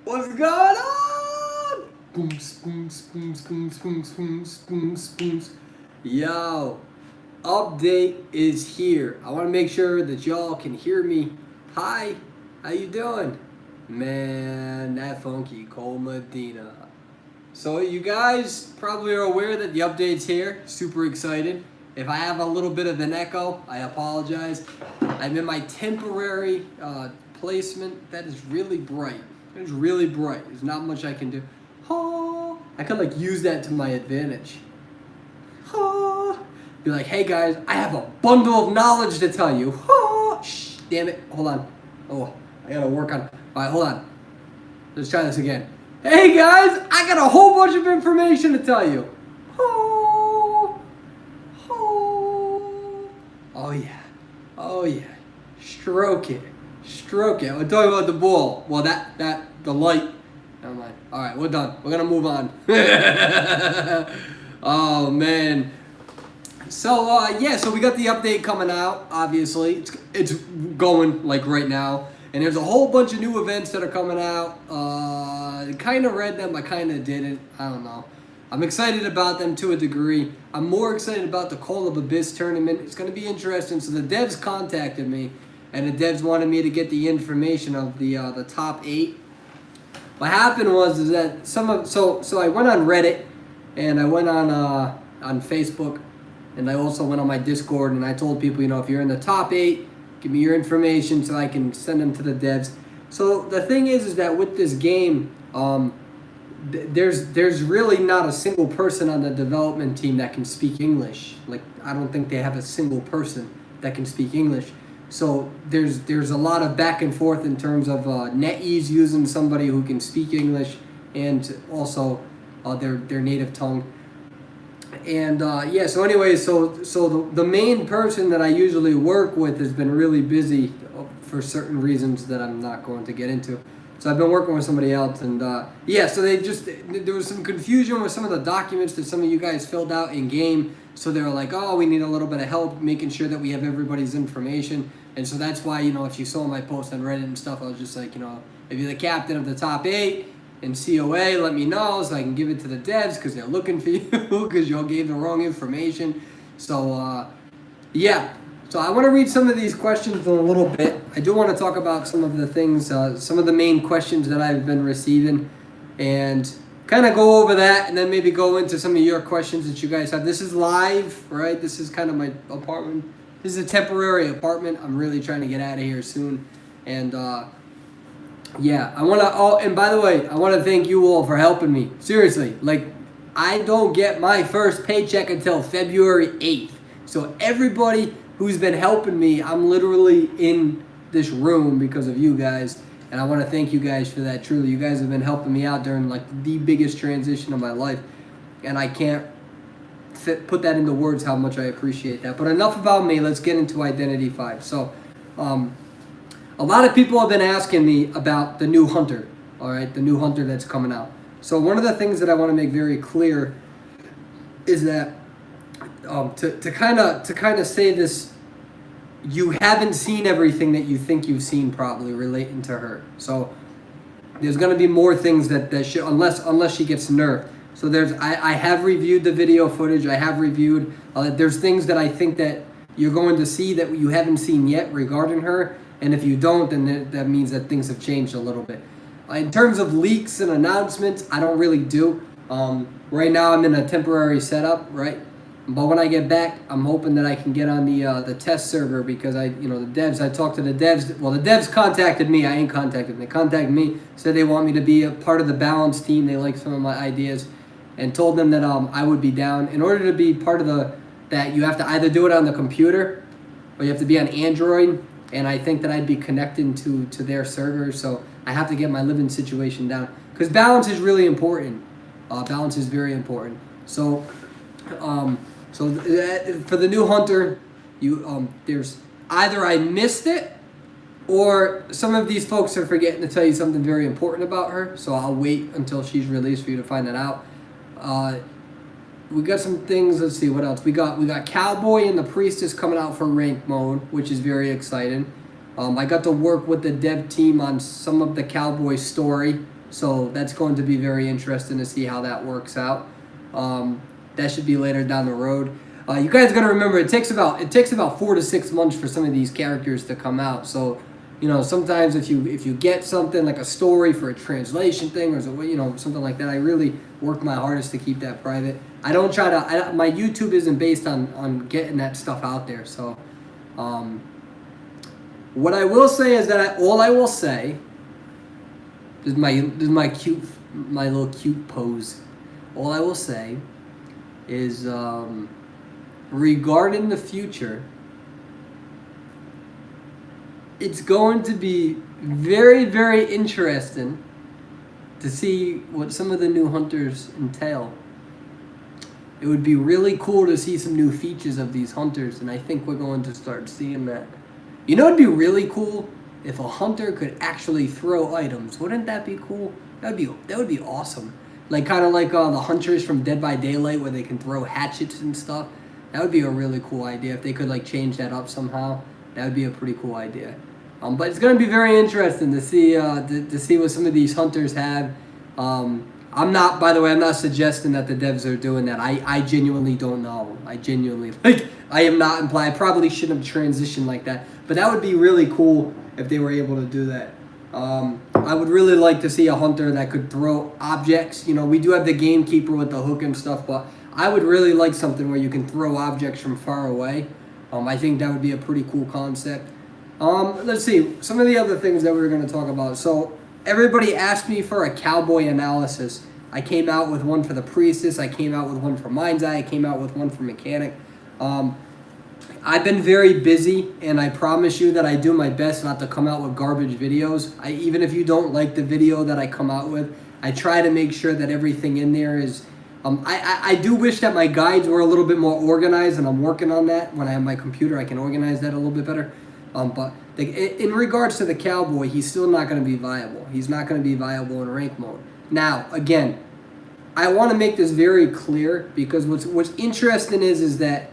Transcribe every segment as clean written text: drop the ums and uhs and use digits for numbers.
What's going on? Booms, booms, booms, booms, booms, booms, booms, booms. Yo, update is here. I want to make sure that y'all can hear me. Hi, how you doing? Man, that funky Cole Medina. So you guys probably are aware that the update's here. Super excited. If I have a little bit of an echo, I apologize. I'm in my temporary placement that is really bright. It is really bright. There's not much I can do. Oh, I could like use that to my advantage. Oh, be like, hey guys, I have a bundle of knowledge to tell you. Oh, shh, damn it. Hold on. Oh, I gotta work on. All right, hold on. Let's try this again. Hey guys, I got a whole bunch of information to tell you. Oh, oh, oh yeah, oh yeah. Stroke it, stroke it. We're talking about the ball. Well, the light. Never mind. All right, we're done. We're gonna move on. Oh man. So yeah, so we got the update coming out. Obviously, it's going like right now. And there's a whole bunch of new events that are coming out. Kind of read them, I kind of didn't. I don't know. I'm excited about them to a degree. I'm more excited about the Call of Abyss tournament. It's going to be interesting. So the devs contacted me, and the devs wanted me to get the information of the top 8. What happened was that so I went on Reddit, and I went on Facebook, and I also went on my Discord, and I told people, if you're in the top 8. Give me your information so I can send them to the devs. So the thing is that with this game, there's really not a single person on the development team that can speak English. Like, I don't think they have a single person that can speak English. So there's a lot of back and forth in terms of NetEase using somebody who can speak English and also their native tongue. And yeah, so anyway, so the main person that I usually work with has been really busy for certain reasons that I'm not going to get into. So I've been working with somebody else, and yeah, so there was some confusion with some of the documents that some of you guys filled out in game. So they were like, oh, we need a little bit of help making sure that we have everybody's information. And so that's why, if you saw my post on Reddit and stuff, I was just like, if you're the captain of the top 8 in COA, let me know so I can give it to the devs because they're looking for you because y'all gave the wrong information. So, yeah. So I want to read some of these questions in a little bit. I do want to talk about some of the things, some of the main questions that I've been receiving and kind of go over that and then maybe go into some of your questions that you guys have. This is live, right? This is kind of my apartment. This is a temporary apartment. I'm really trying to get out of here soon. And, yeah, I want to, and by the way, I want to thank you all for helping me. Seriously, like, I don't get my first paycheck until February 8th. So everybody who's been helping me, I'm literally in this room because of you guys. And I want to thank you guys for that, truly. You guys have been helping me out during, like, the biggest transition of my life. And I can't put that into words how much I appreciate that. But enough about me. Let's get into Identity 5. So, a lot of people have been asking me about the new Hunter, all right, the new Hunter that's coming out. So one of the things that I want to make very clear is that to kind of say this, you haven't seen everything that you think you've seen probably relating to her. So there's going to be more things that should, unless she gets nerfed. So I have reviewed the video footage. I have reviewed. There's things that I think that you're going to see that you haven't seen yet regarding her. And if you don't, then that means that things have changed a little bit. In terms of leaks and announcements, I don't really do. Right now, I'm in a temporary setup, right? But when I get back, I'm hoping that I can get on the test server because the devs. I talked to the devs. Well, the devs contacted me. I ain't contacted them. They contacted me, said they want me to be a part of the balance team. They like some of my ideas, and told them that I would be down. In order to be part of that, you have to either do it on the computer or you have to be on Android. And I think that I'd be connecting to their server, so I have to get my living situation down. Because balance is really important. Balance is very important. So, for the new Hunter, there's either I missed it, or some of these folks are forgetting to tell you something very important about her. So I'll wait until she's released for you to find that out. We got some things. Let's see what else we got. Cowboy and the Priestess coming out for rank mode, which is very exciting. I got to work with the dev team on some of the Cowboy story, So that's going to be very interesting to see how that works out. That should be later down the road. You guys got to remember it takes about 4 to 6 months for some of these characters to come out. So, sometimes if you get something like a story for a translation thing or something like that, I really work my hardest to keep that private. I don't try to. My YouTube isn't based on getting that stuff out there. So, what I will say is that all I will say. This is my little cute pose. All I will say is regarding the future, it's going to be very, very interesting to see what some of the new hunters entail. It would be really cool to see some new features of these hunters, and I think we're going to start seeing that. It'd be really cool if a hunter could actually throw items. Wouldn't that be cool? That would be awesome. Like kind of like the hunters from Dead by Daylight, where they can throw hatchets and stuff. That would be a really cool idea if they could like change that up somehow. That would be a pretty cool idea. But it's gonna be very interesting to see to see what some of these hunters have. I'm not suggesting that the devs are doing that. I genuinely don't know. I am not implying. I probably shouldn't have transitioned like that. But that would be really cool if they were able to do that. I would really like to see a hunter that could throw objects. We do have the gamekeeper with the hook and stuff, but I would really like something where you can throw objects from far away. I think that would be a pretty cool concept. Let's see, some of the other things that we were going to talk about. So everybody asked me for a Cowboy Analysis. I came out with one for the Priestess. I came out with one for Mind's Eye. I came out with one for Mechanic. I've been very busy, and I promise you that I do my best not to come out with garbage videos. Even if you don't like the video that I come out with, I try to make sure that everything in there is... I do wish that my guides were a little bit more organized, and I'm working on that. When I have my computer, I can organize that a little bit better. But in regards to the Cowboy, he's still not going to be viable. He's not going to be viable in rank mode. Now, again, I want to make this very clear, because what's interesting is that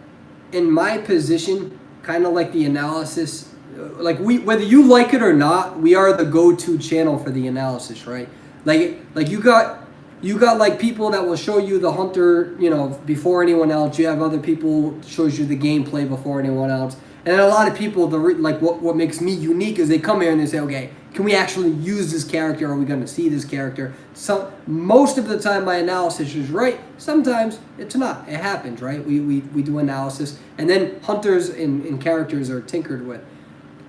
in my position, kind of like the analysis, whether you like it or not, we are the go-to channel for the analysis, right? Like you got like people that will show you the hunter, before anyone else. You have other people shows you the gameplay before anyone else. And then a lot of people, what makes me unique is they come here and they say, okay, can we actually use this character? Are we going to see this character? So most of the time my analysis is right. Sometimes it's not. It happens, right? We do analysis. And then hunters and characters are tinkered with.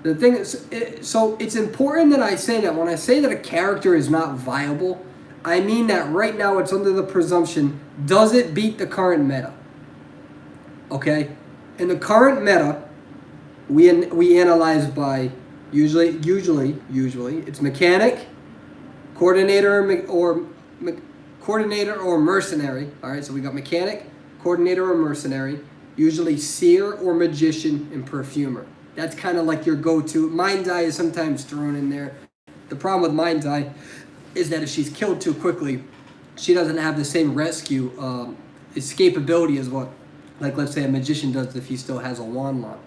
The thing is, so it's important that I say that when I say that a character is not viable, I mean that right now it's under the presumption, does it beat the current meta? Okay? In the current meta, we analyze by usually it's mechanic, coordinator or mercenary. All right, so we got mechanic, coordinator or mercenary, usually seer or magician, and perfumer. That's kind of like your go-to. Mind's Eye is sometimes thrown in there. The problem with Mind's Eye is that if she's killed too quickly, she doesn't have the same rescue escapability as what, like, let's say a magician does if he still has a wand lock.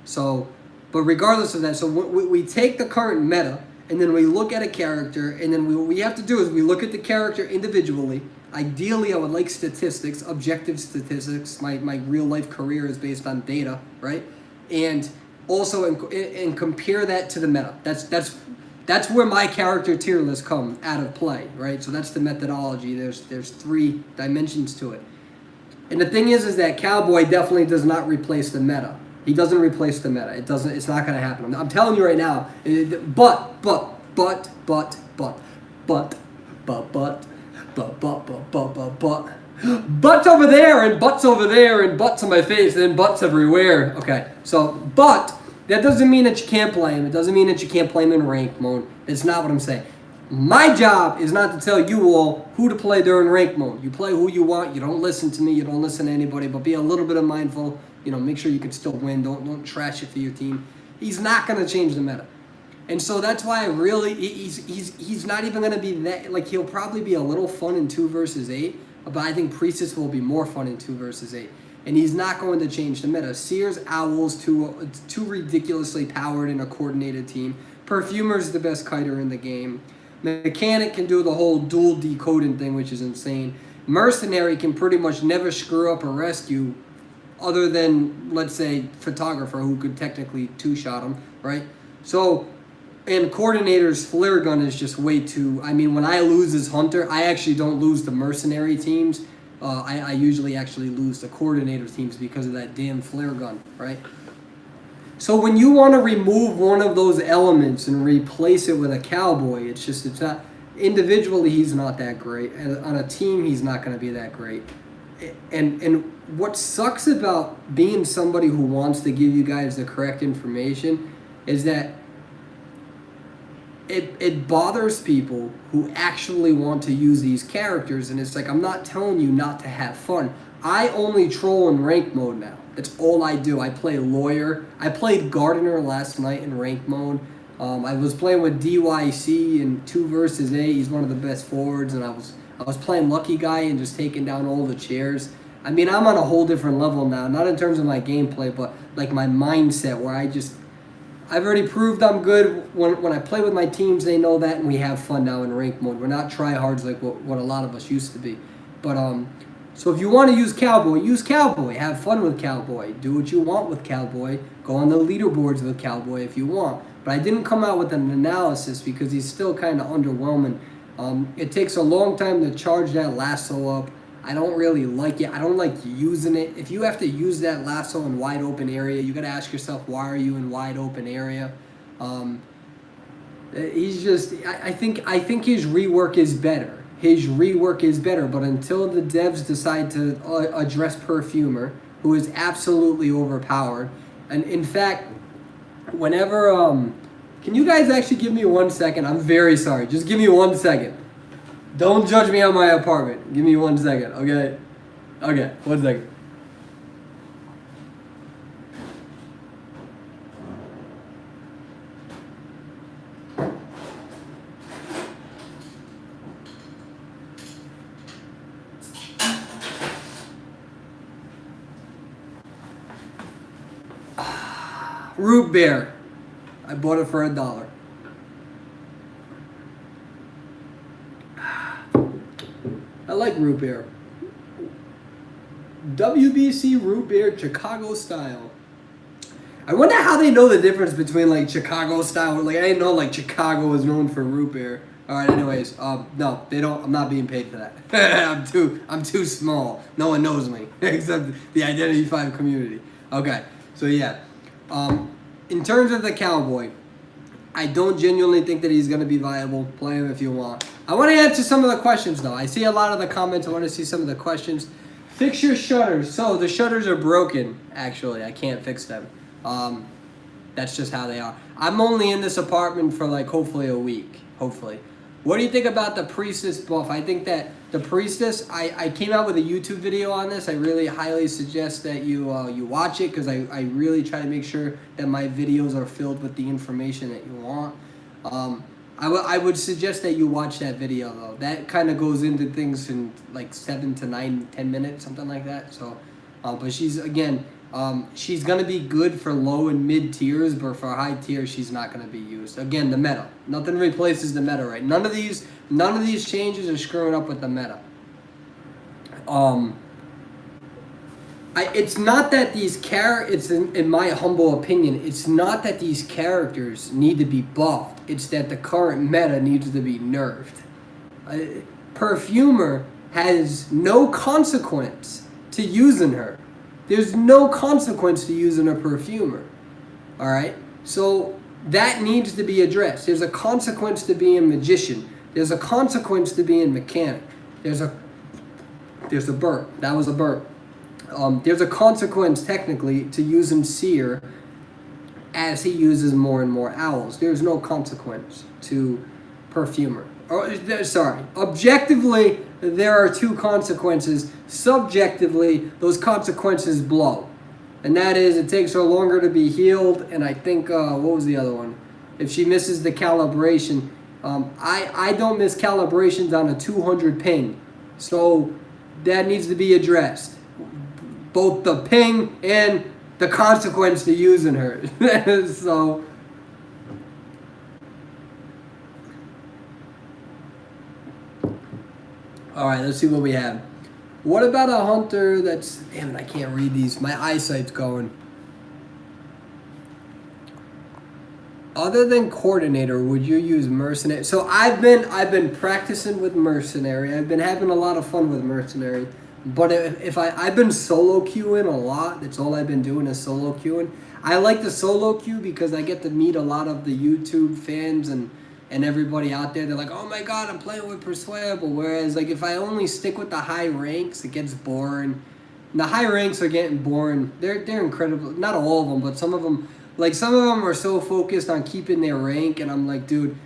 So, but regardless of that, so we take the current meta, and then we look at a character, and then what we have to do is we look at the character individually. Ideally, I would like statistics, objective statistics. My real life career is based on data, right? And also and compare that to the meta. That's where my character tier list come out of play, right? So that's the methodology. There's 3 dimensions to it. And the thing is that Cowboy definitely does not replace the meta. He doesn't replace the meta. It's not going to happen. I'm telling you right now. But butts over there and butts over there and butts on my face and butts everywhere. Okay, so but that doesn't mean that you can't play him. It doesn't mean that you can't play him in rank mode. It's not what I'm saying. My job is not to tell you all who to play during rank mode. You play who you want. You don't listen to me. You don't listen to anybody. But be a little bit mindful. Make sure you can still win. Don't trash it for your team. He's not going to change the meta. And so that's why he's not even going to be that, like, he'll probably be a little fun in 2 versus 8, but I think Priestess will be more fun in 2 versus 8. And he's not going to change the meta. Seers, Owls, too ridiculously powered in a coordinated team. Perfumer's the best kiter in the game. Mechanic can do the whole dual decoding thing, which is insane. Mercenary can pretty much never screw up a rescue, other than, let's say, photographer, who could technically two-shot him, right? So, and coordinator's flare gun is just way too... I mean, when I lose as hunter, I actually don't lose the mercenary teams. I usually actually lose the coordinator teams because of that damn flare gun, right? So when you want to remove one of those elements and replace it with a cowboy, it's not... Individually, he's not that great. And on a team, he's not going to be that great. And what sucks about being somebody who wants to give you guys the correct information is that it bothers people who actually want to use these characters, and it's like, I'm not telling you not to have fun. I only troll in rank mode now. That's all I do. I play lawyer. I played gardener last night in rank mode. I was playing with DYC in 2 versus 8. He's one of the best forwards, and I was playing lucky guy and just taking down all the chairs. I mean, I'm on a whole different level now, not in terms of my gameplay, but like my mindset, where I've already proved I'm good. When I play with my teams, they know that, and we have fun now in rank mode. We're not tryhards like what a lot of us used to be. But so if you want to use Cowboy, use Cowboy. Have fun with Cowboy. Do what you want with Cowboy. Go on the leaderboards with Cowboy if you want. But I didn't come out with an analysis because he's still kind of underwhelming. It takes a long time to charge that lasso up. I don't really like it. I don't like using it. If you have to use that lasso in wide open area, you got to ask yourself, why are you in wide open area? He's just... I think his rework is better. His rework is better, but until the devs decide to address Perfumer, who is absolutely overpowered, and in fact, whenever... can you guys actually give me 1 second? I'm very sorry. Just give me 1 second. Don't judge me on my apartment. Give me 1 second, okay? Okay, 1 second. Root beer. I bought it for $1. I like root beer. WBC root beer, Chicago style. I wonder how they know the difference between like Chicago style. Like I didn't know like Chicago was known for root beer. All right. Anyways, no, they don't. I'm not being paid for that. I'm too small. No one knows me except the Identity 5 community. Okay. So yeah. In terms of the Cowboy, I don't genuinely think that he's going to be viable. Play him if you want. I want to answer some of the questions, though. I see a lot of the comments. I want to see some of the questions. Fix your shutters. So, the shutters are broken, actually. I can't fix them. That's just how they are. I'm only in this apartment for, like, hopefully a week. Hopefully. What do you think about the Priestess buff? I think that the Priestess, I came out with a YouTube video on this. I really highly suggest that you watch it, because I really try to make sure that my videos are filled with the information that you want. I would suggest that you watch that video, though. That kind of goes into things in like 7 to 9, 10 minutes, something like that. So, but she's, again, she's going to be good for low and mid tiers, but for high tiers, she's not going to be used. Again, the meta. Nothing replaces the meta, right? None of these changes are screwing up with the meta. It's not that these characters, in my humble opinion, it's not that these characters need to be buffed. It's that the current meta needs to be nerfed. Perfumer has no consequence to using her. There's no consequence to using a Perfumer. Alright? So that needs to be addressed. There's a consequence to being Magician. There's a consequence to being Mechanic. There's a burp. That was a burp. There's a consequence, technically, to using Seer as he uses more and more owls. There's no consequence to Perfumer. Sorry. Objectively, there are 2 consequences. Subjectively, those consequences blow. And that is, it takes her longer to be healed, and I think, what was the other one? If she misses the calibration. I don't miss calibrations on a 200 ping. So, that needs to be addressed. Both the ping and the consequence to using her. So, All right, let's see what we have. What about a hunter that's... Damn it, I can't read these. My eyesight's going. Other than coordinator, would you use mercenary? So I've been practicing with mercenary. I've been having a lot of fun with mercenary. But if I've been solo queuing a lot. That's all I've been doing is solo queuing. I like the solo queue because I get to meet a lot of the YouTube fans and everybody out there. They're like, oh my god, I'm playing with Persuadable. Whereas like if I only stick with the high ranks, it gets boring. And the high ranks are getting boring. They're incredible. Not all of them, but some of them. Like, some of them are so focused on keeping their rank, and I'm like, dude,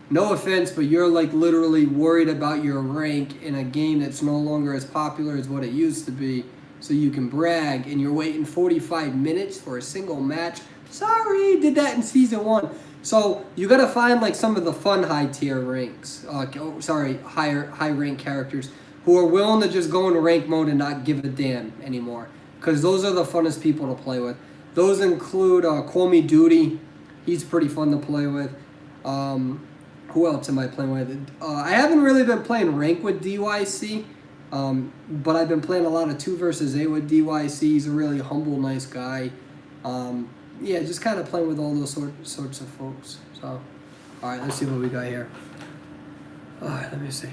no offense, but you're, like, literally worried about your rank in a game that's no longer as popular as what it used to be, so you can brag, and you're waiting 45 minutes for a single match. Sorry, did that in Season 1. So, you gotta find, like, some of the fun high-tier ranks, high-rank characters, who are willing to just go into rank mode and not give a damn anymore, because those are the funnest people to play with. Those include Call Me Duty. He's pretty fun to play with. Who else am I playing with? I haven't really been playing rank with DYC, but I've been playing a lot of 2 versus 8 with DYC. He's a really humble, nice guy. Yeah, just kind of playing with all those sorts of folks. So, all right, let's see what we got here. All right, let me see.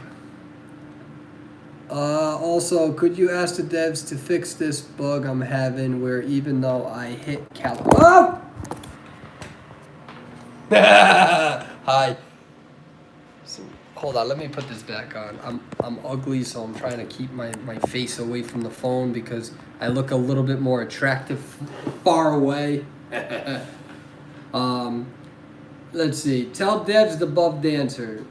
Also, could you ask the devs to fix this bug I'm having where even though I hit Oh! Hi. So, hold on, let me put this back on. I'm ugly, so I'm trying to keep my face away from the phone because I look a little bit more attractive far away. Let's see. Tell devs the buff dancer.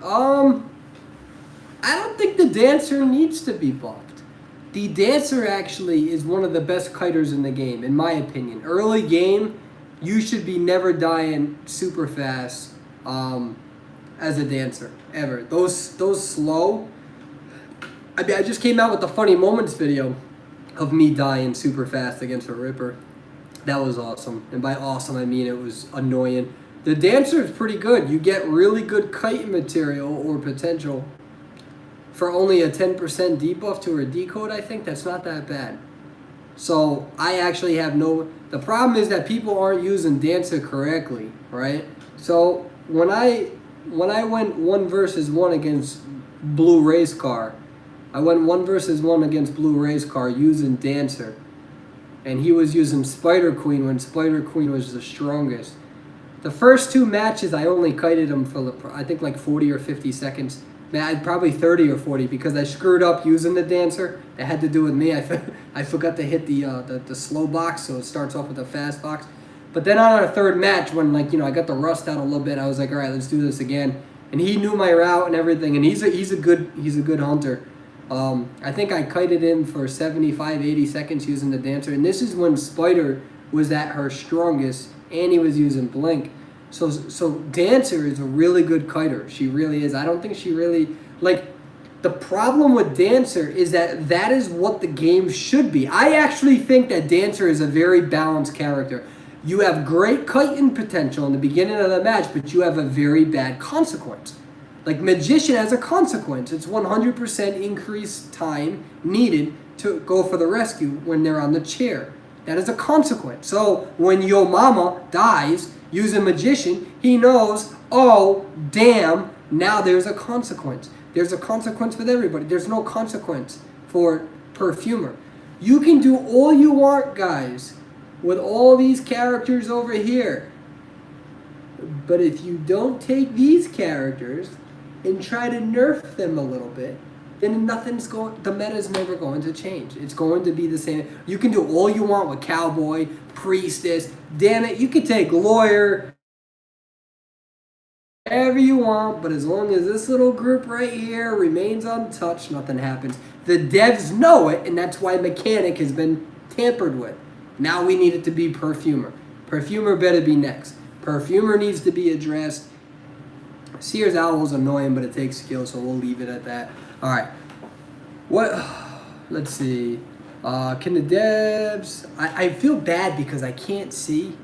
I don't think the dancer needs to be buffed. The dancer actually is one of the best kiters in the game, in my opinion. Early game, you should be never dying super fast as a dancer, ever. Those slow... I mean, I just came out with the funny moments video of me dying super fast against a Ripper. That was awesome. And by awesome, I mean it was annoying. The dancer is pretty good. You get really good kite material or potential for only a 10% debuff to her decode. I think that's not that bad. So I actually have no... The problem is that people aren't using Dancer correctly, right? So when I went 1 versus 1 against Blue Race Car, I went 1 versus 1 against Blue Race Car using Dancer. And he was using Spider Queen when Spider Queen was the strongest. The first 2 matches, I only kited him for, I think, like 40 or 50 seconds. Man, probably 30 or 40 because I screwed up using the dancer. That had to do with me. I forgot to hit the slow box, so it starts off with a fast box. But then on our 3rd match, when I got the rust out a little bit, I was like, all right, let's do this again. And he knew my route and everything, and he's a good hunter. I think I kited him for 75, 80 seconds using the dancer, and this is when Spider was at her strongest, and he was using Blink. So Dancer is a really good kiter. She really is. I don't think she really... Like, the problem with Dancer is that is what the game should be. I actually think that Dancer is a very balanced character. You have great kiting potential in the beginning of the match, but you have a very bad consequence. Like, Magician has a consequence. It's 100% increased time needed to go for the rescue when they're on the chair. That is a consequence. So, when Yo Mama dies... using Magician, he knows, oh, damn, now there's a consequence. There's a consequence with everybody. There's no consequence for Perfumer. You can do all you want, guys, with all these characters over here. But if you don't take these characters and try to nerf them a little bit, then the meta's never going to change. It's going to be the same. You can do all you want with Cowboy, Priestess, damn it, you could take Lawyer, whatever you want, but as long as this little group right here remains untouched, nothing happens. The devs know it, and that's why Mechanic has been tampered with. Now we need it to be Perfumer. Perfumer better be next. Perfumer needs to be addressed. Sears Owl's annoying, but it takes skill, so we'll leave it at that. All right. Let's see. Can the devs... I feel bad because I can't see.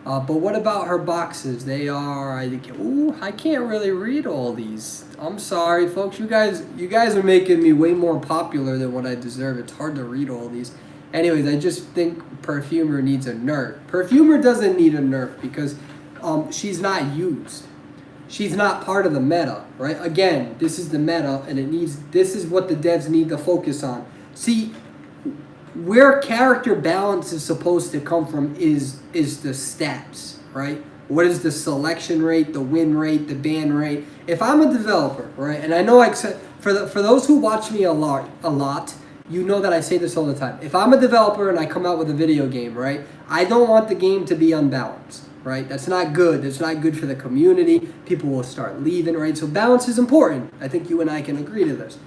But what about her boxes? They are, I think, ooh, I can't really read all these. I'm sorry, folks. You guys are making me way more popular than what I deserve. It's hard to read all these. Anyways, I just think Perfumer needs a Nerf. Perfumer doesn't need a Nerf because she's not used. She's not part of the meta, right? Again, this is the meta, and this is what the devs need to focus on. See, where character balance is supposed to come from is the stats, right? What is the selection rate, the win rate, the ban rate? If I'm a developer, right, and I know for those who watch me a lot, you know that I say this all the time. If I'm a developer and I come out with a video game, right, I don't want the game to be unbalanced, right? That's not good. That's not good for the community. People will start leaving, right? So balance is important. I think you and I can agree to this.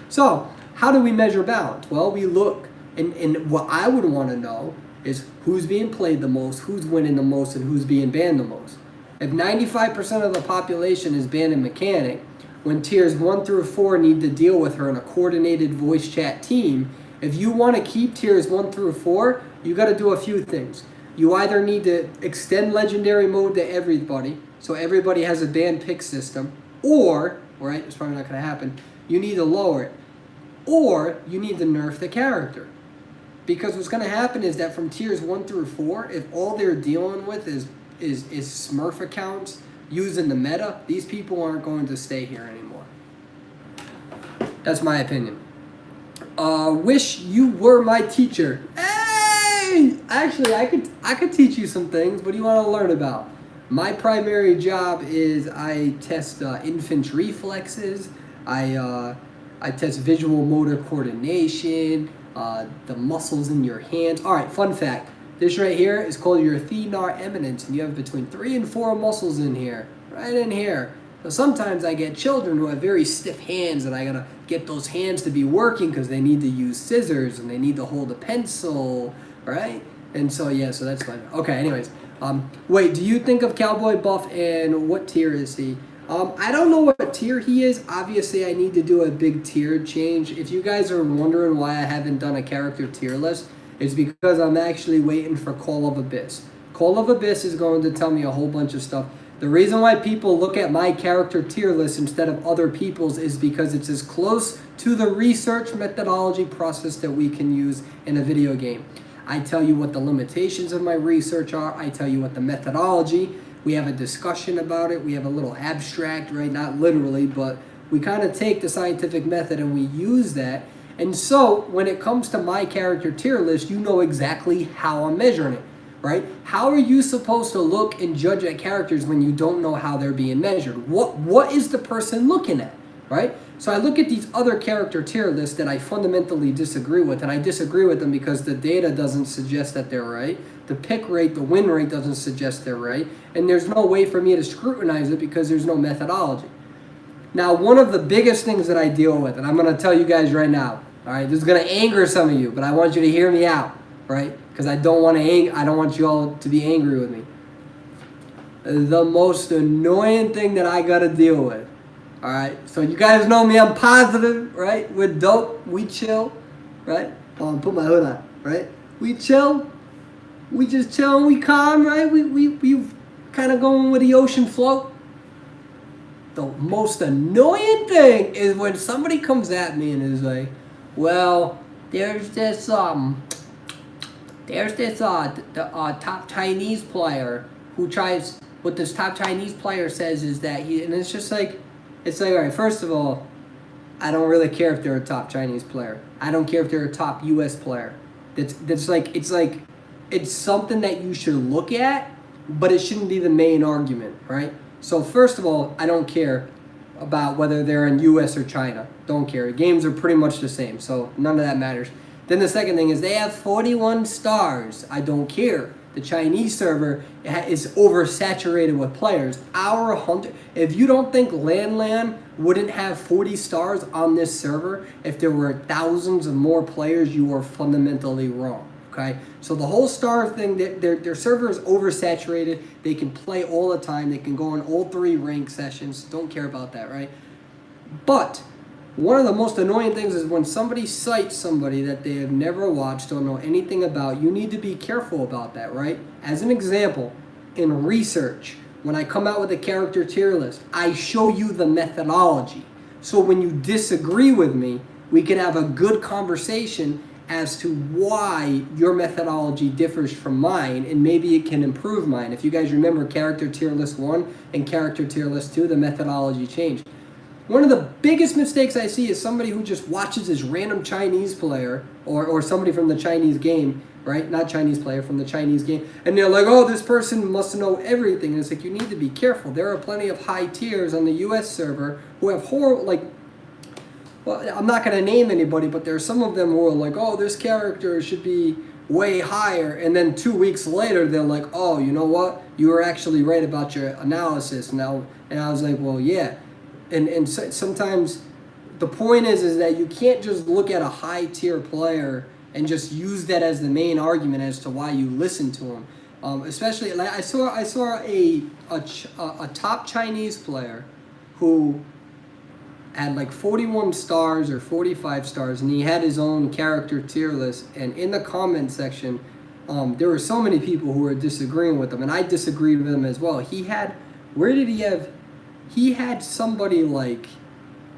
So how do we measure balance? Well, we look, and what I would want to know is who's being played the most, who's winning the most, and who's being banned the most. If 95% of the population is banning Mechanic, when tiers 1 through 4 need to deal with her in a coordinated voice chat team, if you want to keep tiers 1 through 4, you got to do a few things. You either need to extend legendary mode to everybody, so everybody has a ban pick system, or, right, it's probably not going to happen, you need to lower it, or you need to nerf the character. Because what's going to happen is that from tiers 1 through 4, if all they're dealing with is Smurf accounts using the meta, these people aren't going to stay here anymore. That's my opinion. Wish you were my teacher. Hey! Actually, I could teach you some things. What do you want to learn about? My primary job is I test infant reflexes. I test visual motor coordination, the muscles in your hands. All right, fun fact. This right here is called your thenar eminence, and you have between 3 and 4 muscles in here, right in here. So sometimes I get children who have very stiff hands, and I gotta get those hands to be working because they need to use scissors and they need to hold a pencil, right? And so yeah, so that's fine. Okay, anyways, wait, do you think of Cowboy Buff, and what tier is he? I don't know what tier he is. Obviously, I need to do a big tier change. If you guys are wondering why I haven't done a character tier list, it's because I'm actually waiting for Call of Abyss. Call of Abyss is going to tell me a whole bunch of stuff. The reason why people look at my character tier list instead of other people's is because it's as close to the research methodology process that we can use in a video game. I tell you what the limitations of my research are. I tell you what the methodology. We have a discussion about it. We have a little abstract, right? Not literally, but we kind of take the scientific method and we use that. And so when it comes to my character tier list, you know exactly how I'm measuring it, right? How are you supposed to look and judge at characters when you don't know how they're being measured? What is the person looking at, right? So I look at these other character tier lists that I fundamentally disagree with, and I disagree with them because the data doesn't suggest that they're right. The pick rate, the win rate doesn't suggest they're right, and there's no way for me to scrutinize it because there's no methodology. Now, one of the biggest things that I deal with, and I'm going to tell you guys right now, all right, this is going to anger some of you, but I want you to hear me out, right? Because I don't want you all to be angry with me. The most annoying thing that I got to deal with, all right? So you guys know me, I'm positive, right? We're dope, we chill, right? Oh, put my hood on, right? We chill, we just chill and we calm, right? We kind of going with the ocean flow. The most annoying thing is when somebody comes at me and is like, well, there's this top Chinese player who tries, what this top Chinese player says is that and it's just like, all right, first of all, I don't really care if they're a top Chinese player. I don't care if they're a top US player. It's something that you should look at, but it shouldn't be the main argument, right? So first of all, I don't care about whether they're in US or China. Don't care. Games are pretty much the same, so none of that matters. Then the second thing is they have 41 stars. I don't care. The Chinese server is oversaturated with players. Our 100, if you don't think Lan wouldn't have 40 stars on this server if there were thousands of more players, you are fundamentally wrong. Okay, so the whole star thing, their server is oversaturated. They can play all the time. They can go on all 3 rank sessions. Don't care about that, right? But one of the most annoying things is when somebody cites somebody that they have never watched, don't know anything about. You need to be careful about that, right? As an example, in research. When I come out with a character tier list, I show you the methodology. So when you disagree with me, we can have a good conversation as to why your methodology differs from mine, and maybe it can improve mine. If you guys remember character tier list 1 and character tier list 2, the methodology changed. One of the biggest mistakes I see is somebody who just watches this random Chinese player or somebody from the Chinese game, right? Not Chinese player, from the Chinese game. And they're like, oh, this person must know everything. And it's like, you need to be careful. There are plenty of high tiers on the US server who have horrible, like, well, I'm not going to name anybody, but there are some of them who are like, oh, this character should be way higher. And then 2 weeks later, they're like, oh, you know what? You were actually right about your analysis. And I was like, well, yeah. And so, sometimes the point is that you can't just look at a high tier player and just use that as the main argument as to why you listen to him. Especially, like I saw a top Chinese player who had like 41 stars or 45 stars, and he had his own character tier list. And in the comment section, there were so many people who were disagreeing with him, and I disagreed with him as well. He had somebody like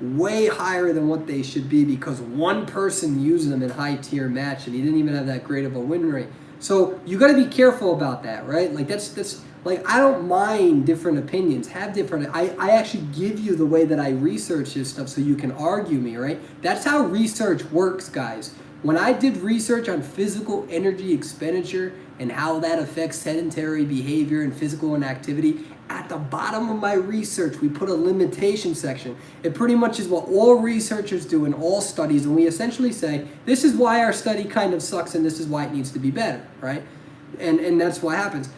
way higher than what they should be because one person used them in high tier match, and he didn't even have that great of a win rate. So you got to be careful about that, right? Like that's like, I don't mind different opinions. Have different. I actually give you the way that I research this stuff so you can argue me, right? That's how research works, guys. When I did research on physical energy expenditure and how that affects sedentary behavior and physical inactivity, at the bottom of my research, we put a limitation section. It pretty much is what all researchers do in all studies, and we essentially say, this is why our study kind of sucks and this is why it needs to be better, right? And that's what happens.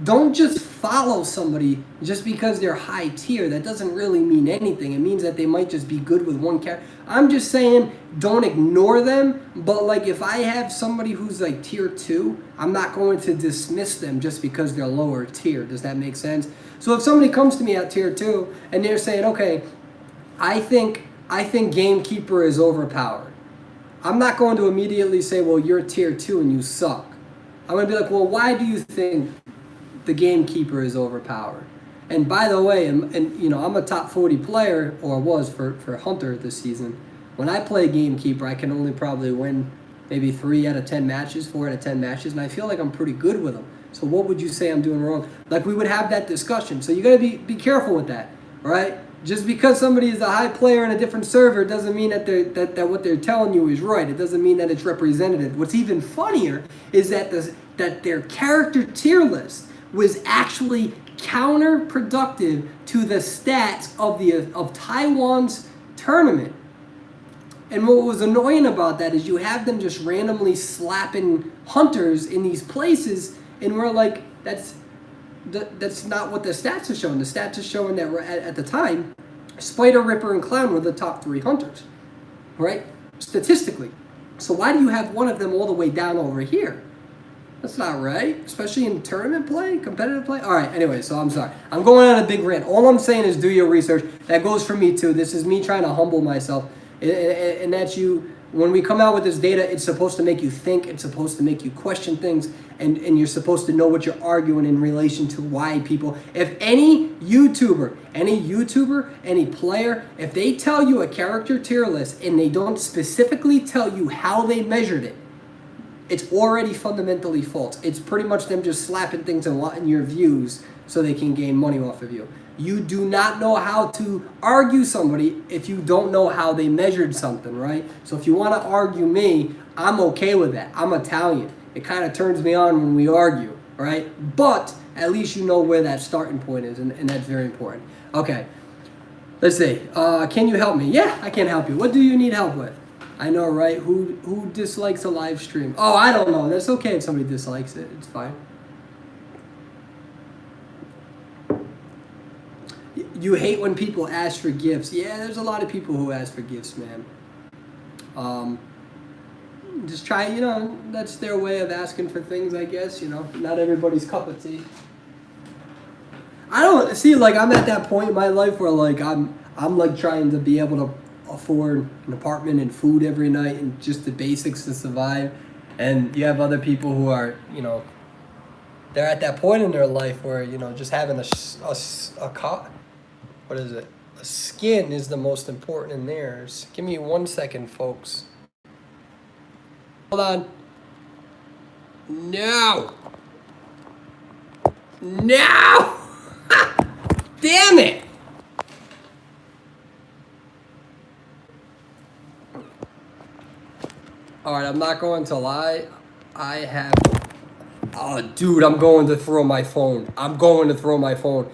Don't just follow somebody just because they're high tier. That doesn't really mean anything. It means that they might just be good with one character. I'm just saying, don't ignore them. But like, if I have somebody who's like tier 2, I'm not going to dismiss them just because they're lower tier. Does that make sense? So if somebody comes to me at tier 2 and they're saying, okay, I think Gamekeeper is overpowered, I'm not going to immediately say, well, you're tier 2 and you suck. I'm going to be like, well, why do you think the Gamekeeper is overpowered? And by the way, and you know, I'm a top 40 player, or was for Hunter this season. When I play Gamekeeper, I can only probably win maybe 3 out of 10 matches, 4 out of 10 matches, and I feel like I'm pretty good with them. So what would you say I'm doing wrong? Like, we would have that discussion. So you got to be careful with that, all right? Just because somebody is a high player in a different server doesn't mean that that what they're telling you is right. It doesn't mean that it's representative. What's even funnier is that their character tier list was actually counterproductive to the stats of Taiwan's tournament. And what was annoying about that is you have them just randomly slapping hunters in these places, and we're like, that's not what the stats are showing. The stats are showing that at the time, Spider, Ripper, and Clown were the top 3 hunters, right? Statistically. So why do you have one of them all the way down over here? That's not right, especially in tournament play, competitive play. All right, anyway, so I'm sorry. I'm going on a big rant. All I'm saying is do your research. That goes for me too. This is me trying to humble myself. And that's you. When we come out with this data, it's supposed to make you think. It's supposed to make you question things. And you're supposed to know what you're arguing in relation to why people. If any YouTuber, any player, if they tell you a character tier list and they don't specifically tell you how they measured it, it's already fundamentally false. It's pretty much them just slapping things and wanting your views so they can gain money off of you. You do not know how to argue somebody if you don't know how they measured something, right? So if you want to argue me, I'm okay with that. I'm Italian. It kind of turns me on when we argue, right? But at least you know where that starting point is, and that's very important. Okay, let's see. Can you help me? Yeah, I can help you. What do you need help with? I know, right? Who dislikes a live stream? Oh, I don't know. That's okay if somebody dislikes it. It's fine. You hate when people ask for gifts. Yeah, there's a lot of people who ask for gifts, man. Just try, you know, that's their way of asking for things, I guess, you know. Not everybody's cup of tea. I don't see, like, I'm at that point in my life where, like, I'm like trying to be able to afford an apartment and food every night and just the basics to survive. And you have other people who are, you know, they're at that point in their life where, you know, just having what is it? A skin is the most important in theirs. Give me 1 second, folks. Hold on. No. No. Damn it. All right, I'm not going to lie. I have. Oh, dude, I'm going to throw my phone. I'm going to throw my phone.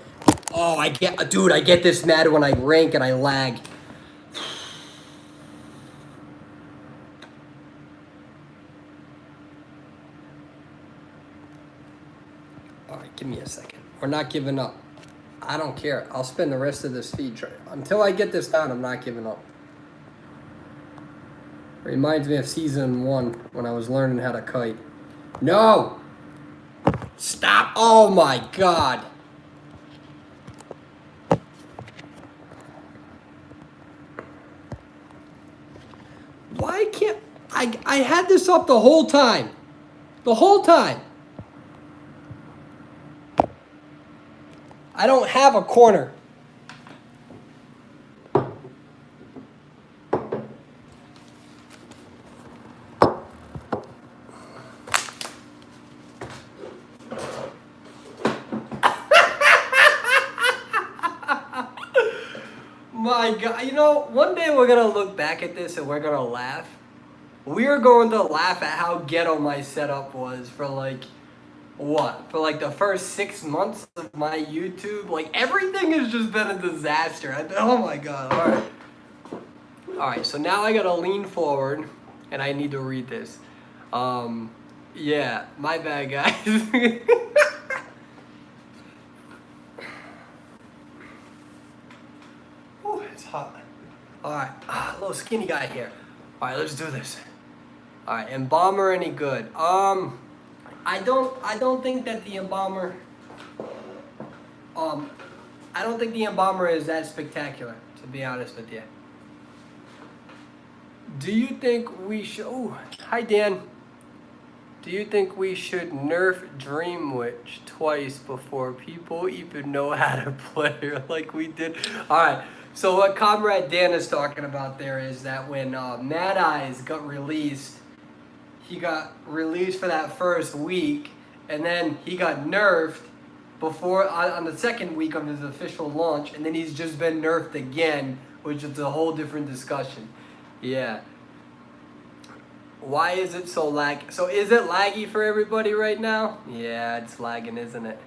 Oh, I get this mad when I rank and I lag. All right, give me a second. We're not giving up. I don't care. I'll spend the rest of this feed until I get this down. I'm not giving up. Reminds me of season 1 when I was learning how to kite. No! Stop! Oh my god! Why can't I had this up the whole time. The whole time. I don't have a corner. My god, you know, one day we're gonna look back at this and we're gonna laugh. We're going to laugh at how ghetto my setup was for like, what? For like the first 6 months of my YouTube. Like, everything has just been a disaster. Oh my god, alright. Alright, so now I gotta lean forward and I need to read this. Yeah, my bad, guys. It's hot. Alright, little skinny guy here. Alright, let's do this. Alright, embalmer any good? I don't think that the embalmer I don't think the embalmer is that spectacular, to be honest with you. Do you think we should hi Dan. Do you think we should nerf Dream Witch twice before people even know how to play her like we did? Alright, so what Comrade Dan is talking about there is that when Mad Eyes got released, he got released for that first week, and then he got nerfed before on the second week of his official launch, and then he's just been nerfed again, which is a whole different discussion. Yeah. Why is it so lag? So is it laggy for everybody right now? Yeah, it's lagging, isn't it?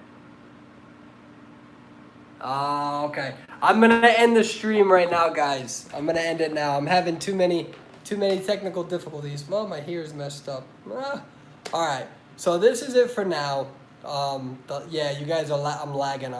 Oh, okay. I'm gonna end the stream right now, guys. I'm gonna end it now. I'm having too many technical difficulties. Well, my hair's messed up. All right. So this is it for now. Yeah, you guys are. I'm lagging on.